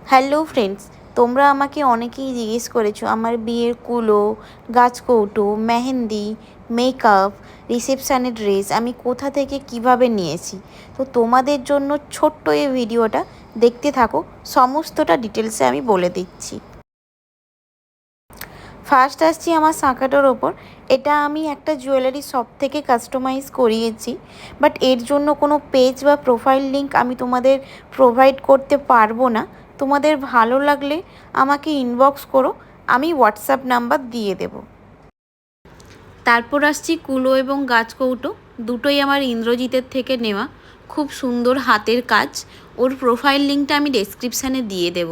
Hello friends, তোমরা আমাকে অনেকেই জিজ্ঞেস করেছো আমার বিয়ের কুলো, গাছকৌটো, মেহেন্দি, মেকআপ, রিসেপশানের ড্রেস আমি কোথা থেকে কিভাবে নিয়েছি। তো তোমাদের জন্য ছোট্ট এই ভিডিওটা দেখতে থাকো, সমস্তটা ডিটেলসে আমি বলে দিচ্ছি। ফার্স্ট আসছি আমার সাঁকাটার ওপর। এটা আমি একটা জুয়েলারি শপ থেকে কাস্টমাইজ করিয়েছি, বাট এর জন্য কোনো পেজ বা প্রোফাইল লিঙ্ক আমি তোমাদের প্রোভাইড করতে পারবো না। তোমাদের ভালো লাগলে আমাকে ইনবক্স করো, আমি হোয়াটসঅ্যাপ নাম্বার দিয়ে দেব। তারপর আসছি কুলো এবং গাছকৌটো, দুটোই আমার ইন্দ্রজিতের থেকে নেওয়া, খুব সুন্দর হাতের কাজ। ওর প্রোফাইল লিঙ্কটা আমি ডেসক্রিপশানে দিয়ে দেব,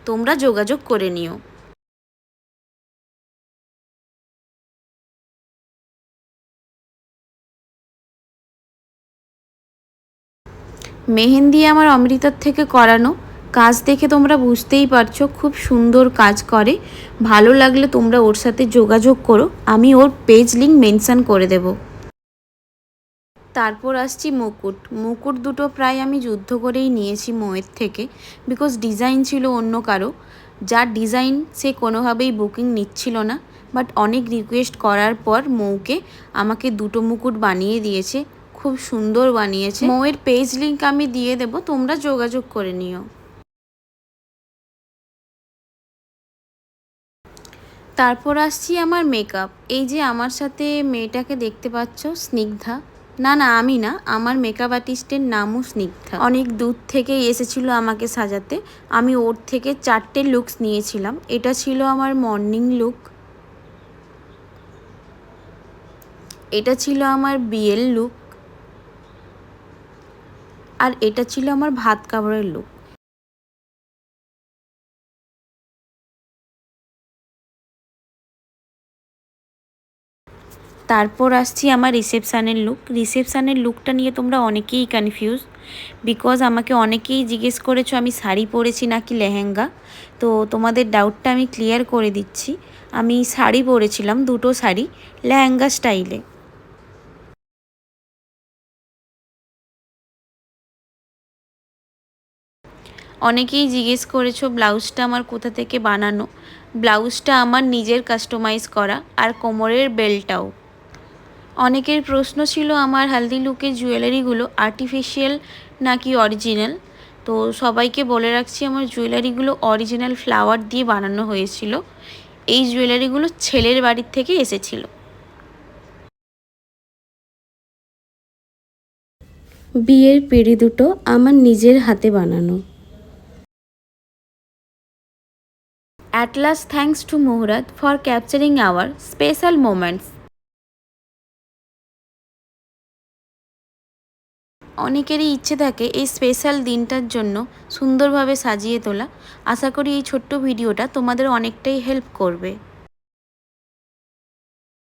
তোমরা যোগাযোগ করে নিও। মেহেন্দি আমার অমৃতার থেকে করানো, কাজ দেখে তোমরা বুঝতেই পারছো খুব সুন্দর কাজ করে। ভালো লাগলে তোমরা ওর সাথে যোগাযোগ করো, আমি ওর পেজ লিঙ্ক মেনশান করে দেব। তারপর আসছি মুকুট। মুকুট দুটো প্রায় আমি যুদ্ধ করেই নিয়েছি ময়ের থেকে, বিকজ ডিজাইন ছিল অন্য কারো, যার ডিজাইন সে কোনোভাবেই বুকিং নিচ্ছিল না। বাট অনেক রিকোয়েস্ট করার পর মৌকে আমাকে দুটো মুকুট বানিয়ে দিয়েছে, খুব সুন্দর বানিয়েছে। মৌয়ের পেজ লিঙ্ক আমি দিয়ে দেব, তোমরা যোগাযোগ করে নিও। তারপর আসছি আমার মেকআপ। এই যে আমার সাথে মেয়েটাকে দেখতে পাচ্ছ, স্নিগ্ধা। না না, আমি না, আমার মেকআপ আর্টিস্টের নামও স্নিগ্ধা। অনেক দূর থেকেই এসেছিলো আমাকে সাজাতে। আমি ওর থেকে 4টে লুকস নিয়েছিলাম। এটা ছিল আমার মর্নিং লুক, এটা ছিল আমার বিয়ের লুক, আর এটা ছিল আমার ভাত কাপড়ের লুক। তারপর আসছি আমার রিসেপশানের লুক। রিসেপশানের লুকটা নিয়ে তোমরা অনেকেই কনফিউজ, বিকজ আমাকে অনেকেই জিজ্ঞেস করেছো আমি শাড়ি পরেছি নাকি লেহেঙ্গা। তো তোমাদের ডাউটটা আমি ক্লিয়ার করে দিচ্ছি, আমি শাড়ি পরেছিলাম, দুটো শাড়ি, লেহেঙ্গা স্টাইলে। অনেকেই জিজ্ঞেস করেছো ব্লাউজটা আমার কোথা থেকে বানানো। ব্লাউজটা আমার নিজের কাস্টমাইজ করা, আর কোমরের বেল্টটাও। অনেকের প্রশ্ন ছিল আমার হালদি লুকের জুয়েলারিগুলো আর্টিফিশিয়াল নাকি অরিজিনাল। তো সবাইকে বলে রাখছি, আমার জুয়েলারিগুলো অরিজিনাল ফ্লাওয়ার দিয়ে বানানো হয়েছিল। এই জুয়েলারিগুলো ছেলের বাড়ির থেকে এসেছিল। বিয়ের পেড়ি দুটো আমার নিজের হাতে বানানো। অ্যাট লাস্ট থ্যাঙ্কস টু মুহূর্ত for capturing hour special moments. অনেকেরই ইচ্ছে থাকে এই স্পেশাল দিনটার জন্য সুন্দরভাবে সাজিয়ে তোলা। আশা করি এই ছোট্ট ভিডিওটা তোমাদের অনেকটাই হেল্প করবে।